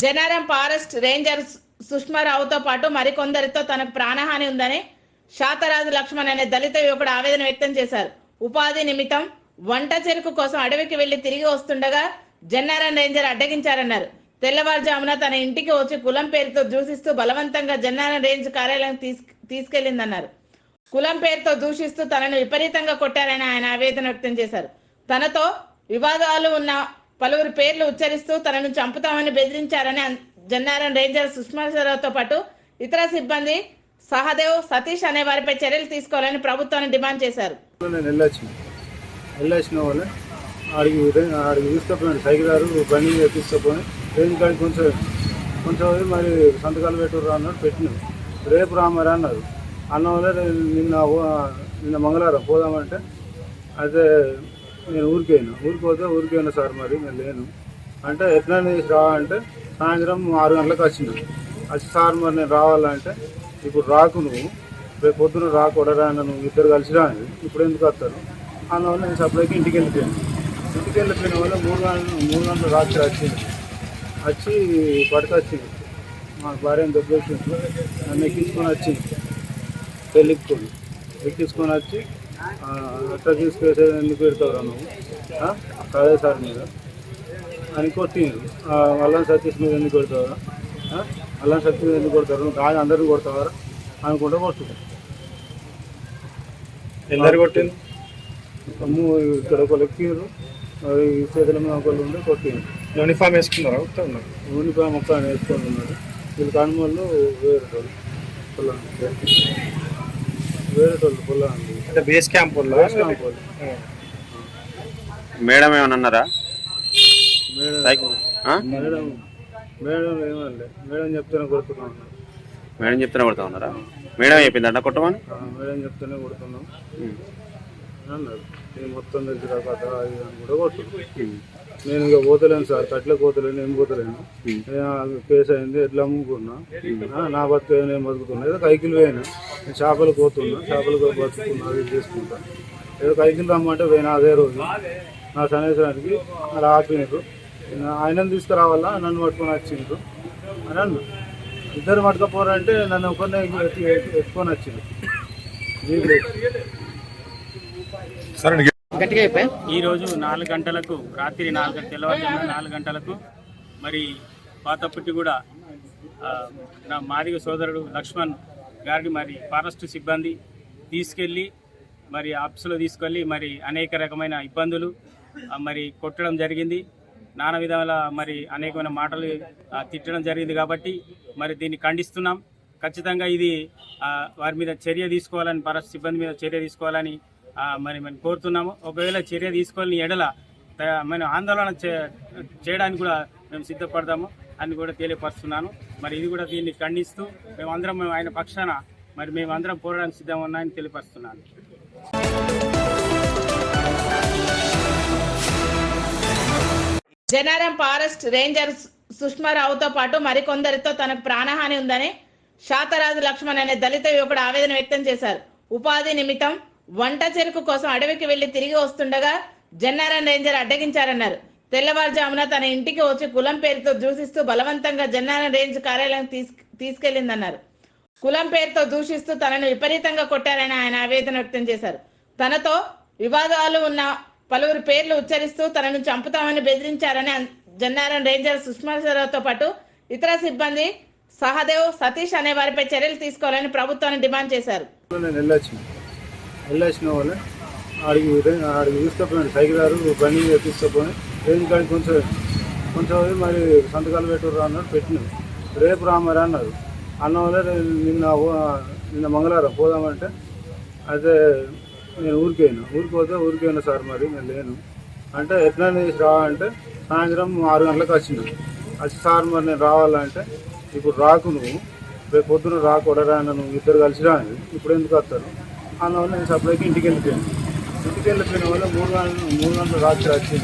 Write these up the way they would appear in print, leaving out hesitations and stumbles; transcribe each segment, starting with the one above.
Jannaram forest ranger సుష్మారావుతో పాటు మరికొందరితో తనకు ప్రాణహాని ఉందని శాతరాజు లక్ష్మణ్ అనే దళిత యువకుడు ఆవేదన వ్యక్తం చేశారు. ఉపాధి నిమిత్తం వంట చెరుకు కోసం అడవికి వెళ్లి తిరిగి వస్తుండగా జన్నారం రేంజర్ అడ్డగించారన్నారు. తెల్లవారుజామున తన ఇంటికి వచ్చి కులం పేరుతో దూషిస్తూ బలవంతంగా జన్నారం రేంజ్ కార్యాలయం తీసుకెళ్లిందన్నారు. కులం పేరుతో దూషిస్తూ తనను విపరీతంగా కొట్టారని ఆయన ఆవేదన వ్యక్తం చేశారు. తనతో వివాదాలు ఉన్న పలువురు పేర్లు ఉచ్చరిస్తూ తనను చంపుతామని బెదిరించారని జన్నారం రేంజర్ సుష్మారావుతో పాటు ఇతర సిబ్బంది సహదేవ్, సతీష్ అనే వారిపై చర్యలు తీసుకోవాలని ప్రభుత్వాన్ని డిమాండ్ చేశారు. ఆడికి తీసుకుపోయాడు సైకిల్ బండి తీసుకుపోయి రేంజ్ కాడికి కొంచెం మరి సంతకాలు పెట్టుర్రా అన్నాడు. పెట్టినాడు. రేపు రామరా అన్నారు. అన్న వల్ల నిన్న మంగళవారం పోదామంటే అయితే నేను ఊరికి పోయినా సార్ మరి నేను లేను అంటే ఎట్లా రా అంటే సాయంత్రం 6 గంటలకు వచ్చింది. సార్ మరి నేను రావాలంటే ఇప్పుడు రాకు, నువ్వు రేపు పొద్దున రాకూడరా నువ్వు ఇద్దరు కలిసి రా, ఇప్పుడు ఎందుకు వస్తారు అందువల్ల నేను సప్లైకి ఇంటికి వెళ్ళిపోయాను వల్ల 3 గంటల రాత్రి వచ్చి పట్టుకొచ్చింది. మా భార్యను దొబ్బేసి నన్ను ఎక్కించుకొని వచ్చి అట్లా తీసుకెళ్ళి ఎందుకు పెడతావురా నువ్వు అదే సార్ మీద అని కొట్టింది. అల్లం సతీష్ మీద ఎందుకు కొడతావరా, అల్లం సతీష్ మీద ఎందుకు కొడతారు, నువ్వు కాదు అందరిని కొడతావరా అనుకుంటా కొట్టుకుంటా. ಎಲ್ಲರೂ కొట్టింది. ఇక్కడ ఒకళ్ళు ఎక్కిండ్రు, చేతుల మీద ఒకళ్ళు ఉండి కొట్టిండ్రు. యూనిఫామ్ వేసుకున్నారా? యూనిఫామ్ ఒక్క వేసుకొని ఉన్నారు. వీళ్ళు కనుమలు వేరేటోళ్ళు పొలాండి అంటే బేస్ క్యాంప్ వాళ్ళు. మేడం ఏమన్నా అన్నారా? మేడం చెప్తేనే కొడుతున్నా ఉన్నారా? మేడం చెప్పింది అన్న కొట్టమని. మేడం చెప్తేనే కొడుతున్నాం అన్నారు. మొత్తం దగ్గర కథ అది కూడా కొడుతున్నాం. నేను ఇక పోతలేను సార్, కట్లకు పోతలేను, ఏం పోతలేను. కేసు అయింది, ఎట్లా అమ్ముకున్నా, నా బతుకు నేను బతుకుతున్నా. ఏదో కైకిలు పోయినా, నేను చేపలు పోతున్నా, చేపలు బతుకున్నా, అది చేసుకుంటా. ఏదో కైకిలు రమ్మంటే పోయినా అదే రోజు నా సన్నిధానానికి అలా ఆపినారు. ఆయనను తీసుకురావాలా, నన్ను పట్టుకొని వచ్చిండ్రు అని అన్నా. ఇద్దరు పట్టుకపోరంటే నన్ను ఒకరిని ఎత్తుకొని వచ్చింది. ఈరోజు 4 గంటలకు రాత్రి తెల్లవారుజామున 4 గంటలకు మరి పాతపుట్టి కూడా నా మాదిగ సోదరుడు లక్ష్మణ్ గారిని మరి ఫారెస్ట్ సిబ్బంది తీసుకెళ్ళి మరి ఆఫీసులో తీసుకెళ్ళి మరి అనేక రకమైన ఇబ్బందులు మరి కొట్టడం జరిగింది. నానా విధాల మరి అనేకమైన మాటలు తిట్టడం జరిగింది. కాబట్టి మరి దీన్ని ఖండిస్తున్నాం. ఖచ్చితంగా ఇది వారి మీద చర్య తీసుకోవాలని, ఫారెస్ట్ సిబ్బంది మీద చర్య తీసుకోవాలని మరి మేము కోరుతున్నాము. ఒకవేళ చర్య తీసుకోవాలని ఎడల మేము ఆందోళన చేయడానికి కూడా మేము సిద్ధపడతాము అని కూడా తెలియపరుస్తున్నాను. మరి ఇది కూడా దీన్ని ఖండిస్తూ మేమందరం ఆయన పక్షాన మరి మేమందరం పోరాడానికి సిద్ధంగా ఉన్నాయని తెలియపరుస్తున్నాను. జనారం ఫారెస్ట్ రేంజర్ సుష్మారావుతో పాటు మరికొందరితో తనకు ప్రాణహాని ఉందని శాతరాజు లక్ష్మణ్ అనే దళిత యువకుడు ఆవేదన వ్యక్తం చేశారు. ఉపాధి నిమిత్తం వంట చెరుకు కోసం అడవికి వెళ్లి తిరిగి వస్తుండగా జన్నారం రేంజర్ అడ్డగించారన్నారు. తెల్లవారుజామున తన ఇంటికి వచ్చి కులం పేరుతో దూషిస్తూ బలవంతంగా జన్నారం రేంజ్ కార్యాలయం తీసుకెళ్లిందన్నారు. కులం పేరుతో దూషిస్తూ తనను విపరీతంగా కొట్టారని ఆయన ఆవేదన వ్యక్తం చేశారు. తనతో వివాదాలు ఉన్న పలువురు పేర్లు ఉచ్చరిస్తూ తనను చంపుతామని బెదిరించారని జన్నారం రేంజర్ సుష్మారావుతో పాటు ఇతర సిబ్బంది సహదేవ్, సతీష్ అనే వారిపై చర్యలు తీసుకోవాలని ప్రభుత్వాన్ని డిమాండ్ చేశారు. వెళ్ళొచ్చిన వాళ్ళు ఆడికి తీసుకుపోయాడు సైకిల్ బండి తీసుకుపోయి రేంజ్ కాడికి కొంచెం మరి సంతకాలు పెట్టుర్రా అన్నాడు. పెట్టినాడు. రేపు రామరా అన్నారు. అన్న వల్ల నిన్న మంగళవారం పోదామంటే అయితే నేను ఊరికి పోయినా సార్ మరి నేను లేను అంటే ఎట్లా రా అంటే సాయంత్రం 6 గంటలకు వచ్చింది. సార్ మరి నేను రావాలంటే ఇప్పుడు రాకు, నువ్వు రేపు పొద్దున రాకూడరా నువ్వు ఇద్దరు కలిసి రా, ఇప్పుడు ఎందుకు వస్తారు అందువల్ల నేను సప్లైకి ఇంటికి వెళ్ళిపోయిన వల్ల 3 గంటల రాత్రి వచ్చి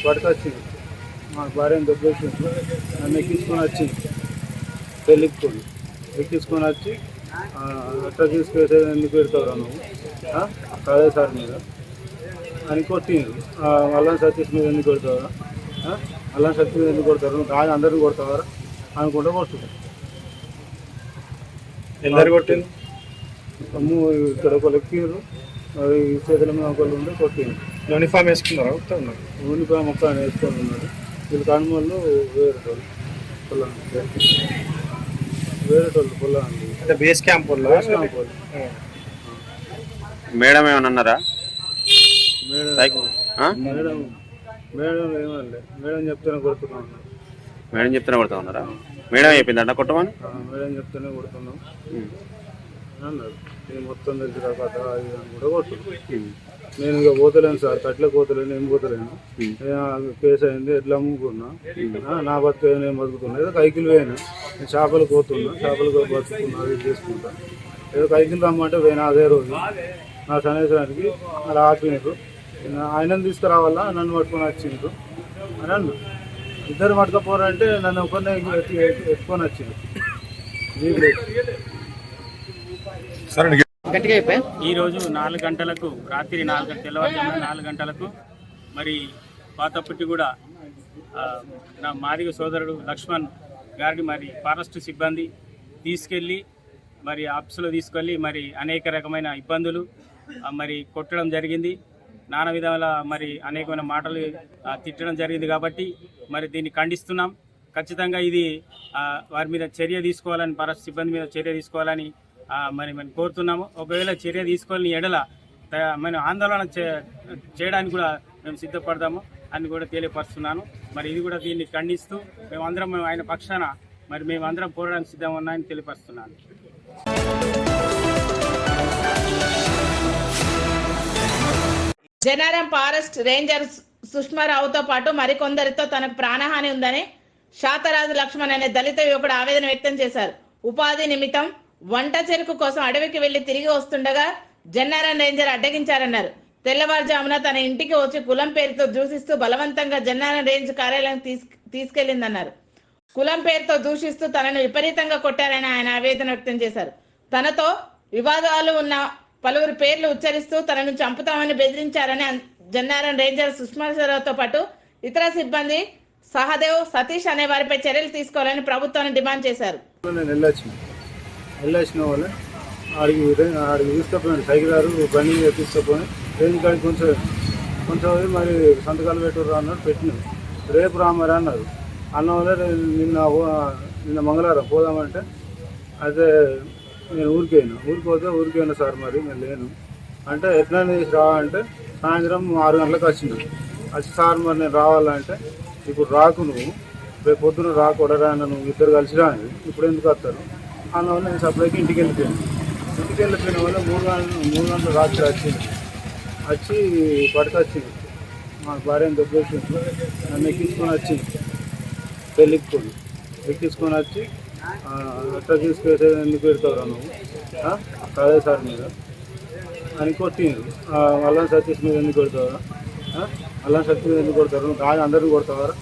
పట్టుకొచ్చింది. మా భార్యను దొబ్బేసి నన్ను ఎక్కించుకొని వచ్చి అట్లా తీసుకెళ్ళి ఎందుకు పెడతావురా నువ్వు అదే సార్ మీద అని కొట్టింది. అల్లం సతీష్ మీద ఎందుకు పెడతావురా, అల్లం శక్తి మీద ఎందుకు కొడతారు, నువ్వు కాదు అందరిని కొడతావారా అనుకుంటే కొడుతుంది. ఎందరు కొట్టింది? అమ్ము ఇక్కడ ఒకళ్ళు ఎక్కిండ్రు, ఈ చేతుల మీద ఒకళ్ళు ఉండి కొట్టిండ్రు. యూనిఫామ్ వేసుకున్నారా? ఉన్నారు. యూనిఫామ్ మొక్క వేసుకొని ఉన్నారు. వీళ్ళు కనుమలు వేరేటోళ్ళు పొలాలు అంటే బేస్ క్యాంప్ వల్ల మేడం ఏమన్నా అన్నారా? మేడం మేడం ఏమన్నా మేడం చెప్తేనే కొడుతున్నాం. మేడం చెప్తేనే కొడతా ఉన్నారా? మేడం చెప్పింది అంట కొట్టమని. మేడం చెప్తేనే కొడుతున్నాం అన్నారు. నేను మొత్తం దగ్గర కథ అది అని కూడా కొడుతున్నాం. నేను ఇక పోతలేను సార్, కట్లే పోతలేను, ఏం పోతలేను. కేసు అయింది, ఎట్లా అమ్ముకున్నా, నా బతుకు నేను బతుకుతున్నా. ఏదో కైకిలు పోయినా, నేను చేపలు పోతున్నా, చేపలు బతుకున్నా, అది చేసుకుంటాను. ఏదో కైకిలు రమ్మంటే పోయినా అదే రోజు నా సన్నిధానానికి అలా ఆపినారు. ఆయనను తీసుకురావాలా, నన్ను పట్టుకొని వచ్చిండ్రు అని అన్నారు. ఇద్దరు పట్టుకపోరంటే నన్ను ఒకరిని ఎత్తుకొని వచ్చిండ్రు. ఈరోజు 4 గంటలకు రాత్రి 4 తెల్లవారుజామున 4 గంటలకు మరి పాతపుట్టిగూడ నా మాదిగ సోదరుడు లక్ష్మణ్ గారిని మరి ఫారెస్ట్ సిబ్బంది తీసుకెళ్ళి మరి ఆఫీసులో తీసుకెళ్ళి మరి అనేక రకమైన ఇబ్బందులు మరి కొట్టడం జరిగింది. నానా విధాల మరి అనేకమైన మాటలు తిట్టడం జరిగింది. కాబట్టి మరి దీన్ని ఖండిస్తున్నాం. ఖచ్చితంగా ఇది వారి మీద చర్య తీసుకోవాలని, ఫారెస్ట్ సిబ్బంది మీద చర్య తీసుకోవాలని మరి మనం కోరుతున్నాము. ఒకవేళ చర్య తీసుకోవాలని ఎడల మనం ఆందోళన చేయడానికి కూడా మేము సిద్ధపడతాము అని కూడా తెలియపరుస్తున్నాను. మరి ఇది కూడా దీన్ని ఖండిస్తూ మేమందరం ఆయన పక్షాన మరి మేమందరం పోరాడానికి సిద్ధంగా ఉన్నామని తెలియపరుస్తున్నాను. జనారం ఫారెస్ట్ రేంజర్ సుష్మారావుతో పాటు మరికొందరితో తనకు ప్రాణహాని ఉందని శాతరాజు లక్ష్మణ్ అనే దళిత యువకుడు ఆవేదన వ్యక్తం చేశారు. ఉపాధి నిమిత్తం వంట చెరుకు కోసం అడవికి వెళ్లి తిరిగి వస్తుండగా జన్నారం రేంజర్ అడ్డగించారన్నారు. తెల్లవారుజామున తన ఇంటికి వచ్చి కులం పేరుతో దూషిస్తూ బలవంతంగా జన్నారం రేంజ్ కార్యాలయం తీసుకెళ్లిందన్నారు. కులం పేరుతో దూషిస్తూ తనను విపరీతంగా కొట్టారని ఆయన ఆవేదన వ్యక్తం చేశారు. తనతో వివాదాలు ఉన్న పలువురు పేర్లు ఉచ్చరిస్తూ తనను చంపుతామని బెదిరించారని జన్నారం రేంజర్ సుష్మారావుతో పాటు ఇతర సిబ్బంది సహదేవ్, సతీష్ అనే వారిపై చర్యలు తీసుకోవాలని ప్రభుత్వాన్ని డిమాండ్ చేశారు. వెళ్ళొచ్చిన వాళ్ళు ఆడికి తీసుకుపోయాడు. సైకిల్ గారు బండి తీసుకుపోయి రేంజ్ కాడికి కొంచెం మరి సంతకాలు పెట్టుర్రా అన్నాడు. పెట్టినాడు. రేపు రామరా అన్నారు. అన్న వాళ్ళే నిన్న మంగళవారం పోదామంటే అయితే నేను ఊరికి పోయినా సార్ మరి నేను లేను అంటే ఎట్లా రా అంటే సాయంత్రం 6 గంటలకు వచ్చింది. వచ్చి సార్ మరి నేను రావాలంటే ఇప్పుడు రాకు, నువ్వు రేపు పొద్దున రాకూడరా, నువ్వు ఇద్దరు కలిసి రాని, ఇప్పుడు ఎందుకు వస్తారు అన్న వల్ల నేను సప్లైకి ఇంటికి వెళ్ళిపోయాను వల్ల 3 గంటల రాత్రి వచ్చి పట్టుకొచ్చింది. మా భార్యను దొబ్బేసి నన్ను ఎక్కించుకొని వచ్చి అట్లా తీసుకెళ్తే ఎందుకు పెడతావురా నువ్వు, అదే సార్ మీద అని కొట్టింది. అల్లం సతీష్ మీద ఎందుకు కొడతావరా, అల్లం శక్తి మీద ఎందుకు కొడతారు, నువ్వు కాదు అందరిని కొడతావారా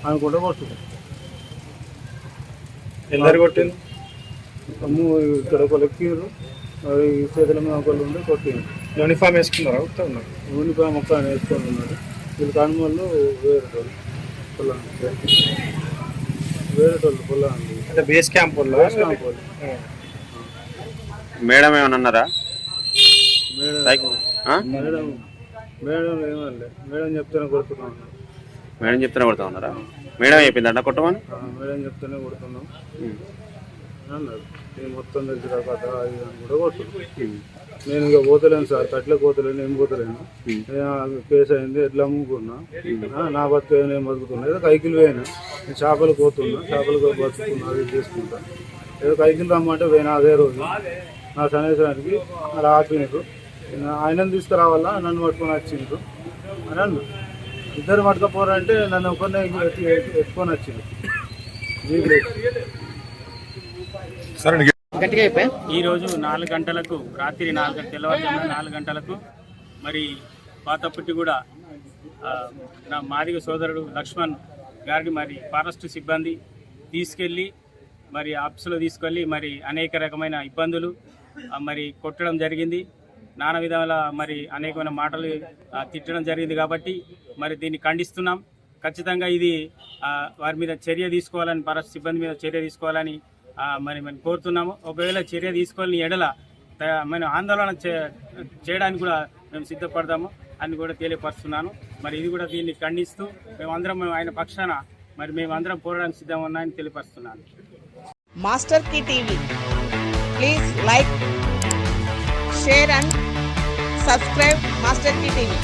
అనుకుంటే కొడుతుంది. ఎందరు కొట్టింది? అమ్ము ఇక్కడ ఒకళ్ళు ఎక్కిండ్రు, ఈ చేతుల మీద ఒకళ్ళు ఉండి కొట్టిండ్రు. యూనిఫామ్ వేసుకున్నారా? ఉన్నారు. యూనిఫామ్ మొక్క వేసుకొని ఉన్నారు. వీళ్ళు కనుమలు వేరేటోళ్ళు పొలాలు అంటే బేస్ క్యాంప్ వల్ల మేడం ఏమన్నా అన్నారా? మేడం ఏమన్నా మేడం చెప్తేనే కొడుతున్నాం. మేడం చెప్తేనే కొడతా ఉన్నారా? మేడం చెప్పింది అంట కొట్టమని. మేడం చెప్తేనే కొడుతున్నాం అన్నారు. నేను మొత్తం దగ్గర కథ అది అని కూడా కొడుతున్నాం. నేను ఇక పోతలేను సార్, కట్లే పోతలేను, ఏం పోతలేను. కేసు అయింది, ఎట్లా అమ్ముకున్నా, నా బతుకు నేను బతుకుతున్నా. ఏదో కైకిలు పోయినా, నేను చేపలు పోతున్నా, చేపలు బతుకున్నా, అది చేసుకుంటాను. ఏదో కైకిలు రమ్మంటే పోయినా అదే రోజు నా సన్నిధానానికి అలా ఆపినారు. ఆయనను తీసుకురావాలా, నన్ను పట్టుకొని వచ్చిండ్రు అని అన్నారు. ఇద్దరు పట్టుకపోరంటే నన్ను ఒకరిని ఎత్తుకొని వచ్చిండ్రు. ఈరోజు 4 గంటలకు రాత్రి 4 తెల్లవారుజామున 4 గంటలకు మరి పాతపుట్టిగూడ నా మాదిగ సోదరుడు లక్ష్మణ్ గారిని మరి ఫారెస్ట్ సిబ్బంది తీసుకెళ్ళి మరి ఆఫీసులో తీసుకెళ్ళి మరి అనేక రకమైన ఇబ్బందులు మరి కొట్టడం జరిగింది. నానా విధాల మరి అనేకమైన మాటలు తిట్టడం జరిగింది. కాబట్టి మరి దీన్ని ఖండిస్తున్నాం. ఖచ్చితంగా ఇది వారి మీద చర్య తీసుకోవాలని ఫారెస్ట్ సిబ్బంది మీద చర్య తీసుకోవాలని మరి మనం కోరుతున్నాము. ఒకవేళ చర్య తీసుకోవాలని ఎడల మనం ఆందోళన చేయడానికి కూడా మేము సిద్ధపడతాము అని కూడా తెలియపరుస్తున్నాను. మరి ఇది కూడా దీన్ని ఖండిస్తూ మేమందరం ఆయన పక్షాన మరి మేమందరం పోరాడానికి సిద్ధంగా ఉన్నాయని తెలియపరుస్తున్నాను. Master Key TV, please like, share and subscribe Master Key TV.